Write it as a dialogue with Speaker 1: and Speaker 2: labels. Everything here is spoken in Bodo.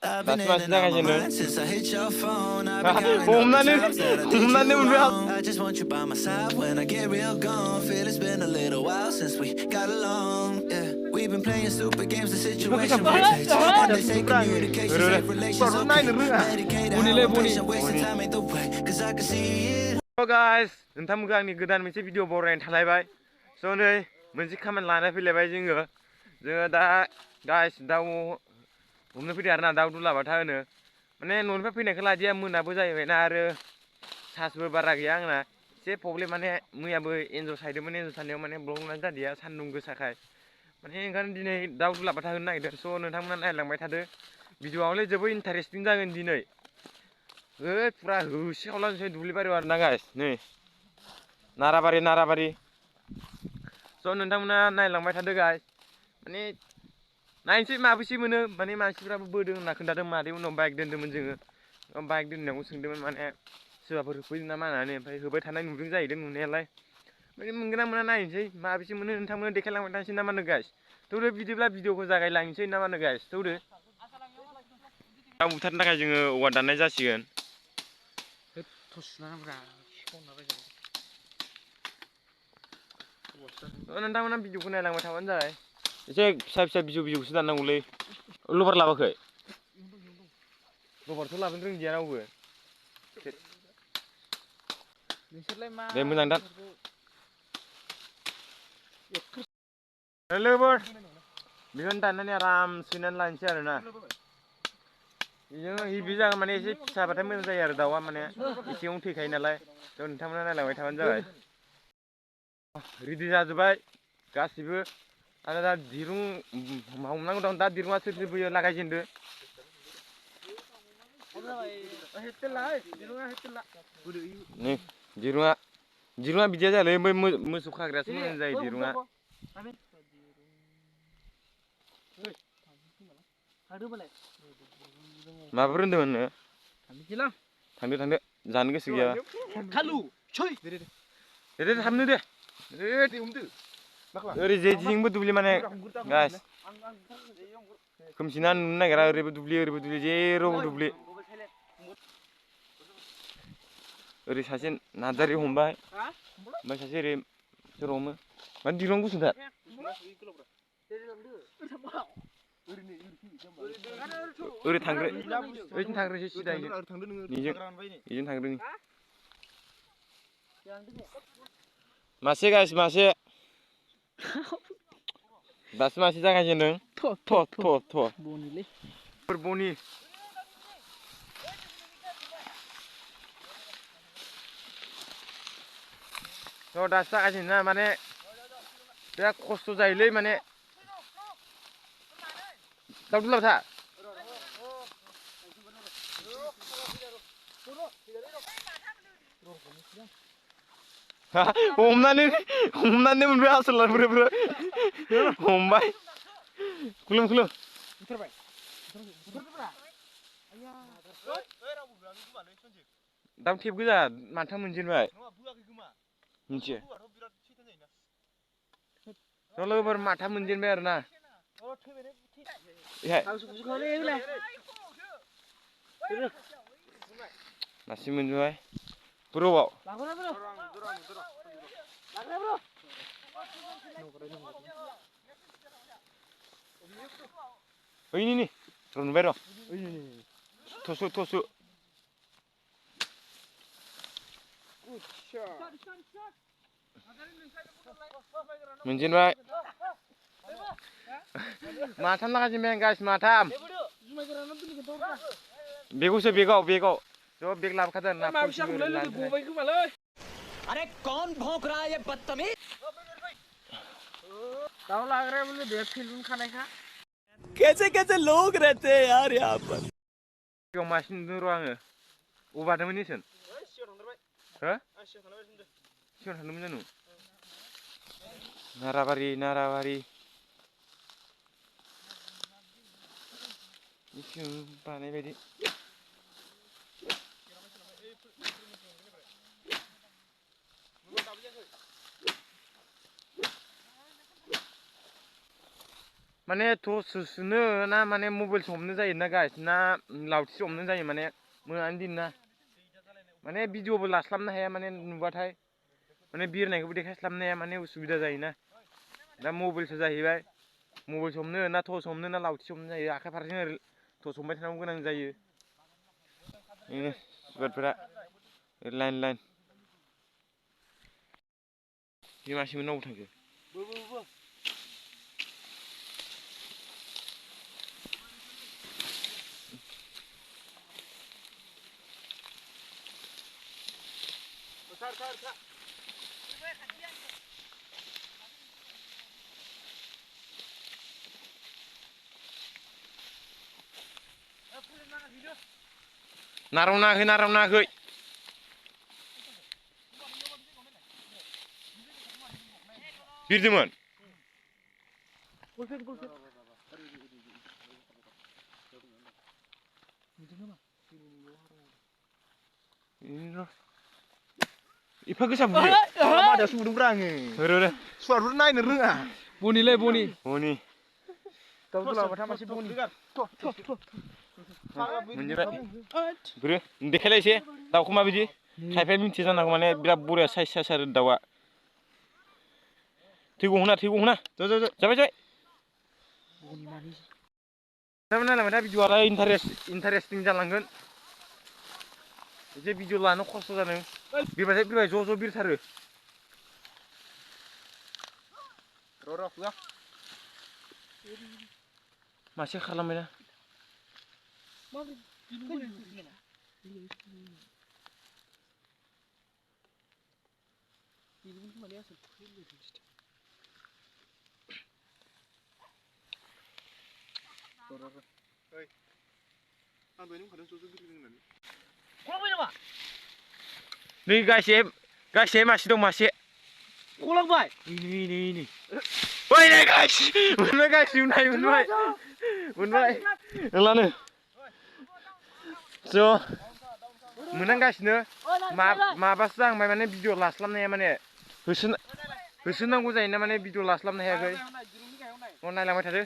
Speaker 1: I've been in and out my mind since I hit your phone. I've been counting all the times that I did you wrong. I just want you by my side when I get real gone. Feel it's been a little while since we got along. Yeah, we've been playing stupid games. The situation rotates, and they say communication, safe relations, okay. Medicate our patient, wasting time ain't the way. 'Cause I can see it.
Speaker 2: Hello guys, नोंथांमोनखौ आंनि गोदान मोनसे भिडिअ बरायनो थालायबाय। स' नै मोनसे खामानि लाना फैलायबाय जोङो दा गाइस दाउ हमनो फैदों आरोना दाउ दुलाबाथा होनो माने न'निफ्राय फैनायखौ लादिया मोनाबो जाहैबायना आरो सासबो बारा गैया आंना एसे प्रब्लेम माने मैयाबो एन्जर सायदोंमोन एन्जर सानायाव माने ब्लकना जादिया सान्दुं गोसाखाय माने ओंखायनो दिनै दाउ दुलाबाथा होनो नागिरदों। स' नोंथांमोना नायलांबाय थादो भिडिअआवलाय जोबोद इन्टारेस्टिं जागोन दिनै। फुरा होसिखावलाजोबसै दुब्लि बारियाव आरोना गाइस नै नाराबारि स' नोंथांमोना नायलांबाय थादो गाइस माने नायनोसै माबैसे मोनो माने मानसिफ्राबो बोदों होनना खोन्थादों मादै उनाव बाइक दोन्दोंमोन जोङो बाइक दोननायावबो सोंदोंमोन माने सोरबाफोर होफैदों नामा होननानै ओमफ्राय होबाय थानाय नुदों जाहैदों नुनायालाय ओमफ्राय मोनगोन ना मोना नायनोसै माबैसे मोनो नोंथांमोना देखायलांबाय थानोसै ना मा होनो गाइस थौदो बिदिब्ला भिडिअखौ जागायलांनोसै ना मा होनो गाइस थौदो दाउ बुथारनो थाखाय जोङो औवा दाननाय जासिगोन। नोंथांमोना भिडिअखौ नायलांबाय थाबानो जाबाय एसे फिसा बिजौखौसो दाननांगौलै लबार लाबोखै लबारथ' लाबोनो रोंदिया रावबो दे मोजां दान लोगोफोर बेखौनो दाननानै आराम सैनानै लानोसै आरोना बेजों हेभि जागोन माने एसे फिसाबाथाय मोजां जायो आरो दाउआ माने एसेयावनो थैखायो नालाय थ' नोंथांमोना नायलांबाय थाबानो जाबाय। रेडि जाजोब्बाय गासिबो आरो दा दिरुं हमनांगौ दं दा दिरुङा सोर बोयो लागायजेनदो नै दिरुङा बिदिया जायालै बै मोसौ खाग्रायासो मोजां जायो दिरुङा माबाफोर होनदोंमोन नोङो थांदो जानो गोसो गैया दे थाबनो दे ओरै जेथिंबो दुब्लि माने गाइस खोमसिना नुनो नागिरा ओरैबो दुब्लि जेरावबो दुब्लि ओरै सासे नार्जारि हमबाय ओमफ्राय सासे ओरै सोर हमो माने दिरुं गुसुंथार ओरै थांग्रो ओइथिं थांग्रोसै सिदायैनो बेजों थांग्रो मासे गाइस मासे दासो मासे जागायजेनदों बनि थ' दासो जागायजेनो ना माने बिराद खस्थ' जायोलै माने दाउ दुलाबाथा हमनानै मोनबाय आसोला ब्रो हमबाय खुलुम दाउ थेब गोजा माथाम मोनजेनबाय मिथियो लोगोफोर माथाम मोनजेनबाय आरोना मासे मोनबाय ब्र'आव ओइनि नुबाय र' थसु मोनजेनबाय माथाम लागायजेनबाय आं गाइस माथाम बेगावसो बेगाव ज' बेग लाबोखादों ना
Speaker 3: अरे कौन भौंक रहा है ये बदतमीज
Speaker 2: दाउ लाग्राया बोले बेग फिल्म खानायखा
Speaker 3: कैसे लोग रहते हैं यार यहाँ पर
Speaker 2: मासे नुदों र' आङो अबारदोंमोन नेसन हो सिगां थांदोंमोन जानु नाराबारि बानाय बायदि माने थसनो ना माने मबाइल हमनो जायो ना गाइस ना लावथि हमनो जायो माने मोनानि दिन ना माने भिडिअबो लास्लाबनो हाया माने नुबाथाय माने बिरनायखौबो देखायस्लाबनो हाया माने उसुबिदा जायोना दा मबाइलसो जाहैबाय मबाइल हमनो ना थस हमनो ना लावथि हमनो जायो आखाइ फारसेजों ओरै थस हमबाय थानांगौ गोनां जायो बेनो जुगादफोरा लाइन लाइन बे मासेमोन नाव थांखो नाराव नाङाखै बिरदोंमोन एफा गोसा बुयो
Speaker 3: मादायावसो बुदोंब्रा आङो
Speaker 2: र'
Speaker 3: सुवारफोर नायनो रोङा
Speaker 4: बनिलै बनि
Speaker 2: दाउ दुलाबाथा मासे बनि मोनजोबबाय ब्रो देखायलाय एसे दाउखौ माबायदि खायफाया मिन्थिया जानो हागौ माने बिराद बरिया साइज साइज आरो दाउआ थै गहोना जाबाय नायलांबाय दा भिडिअ'आलाय इन्टारेस्टिं जालांगोन एसे भिडिअ लानो खस्थ' जादों बिरबाय ज' बिरथारो र' मासे खारलांबाय ना नै गासे मासे दं मासे
Speaker 3: गलांबाय
Speaker 2: नै ओइ नै गासि मोनबाय गासि मोनबाय लानो ज' मोननांगासिनो माबासो जाहांबाय माने भिडिअ लास्लाबनो हाया माने होसोनांगौ जायोना माने भिडिअ लास्लाबनो हायाखै नायलांबाय थादो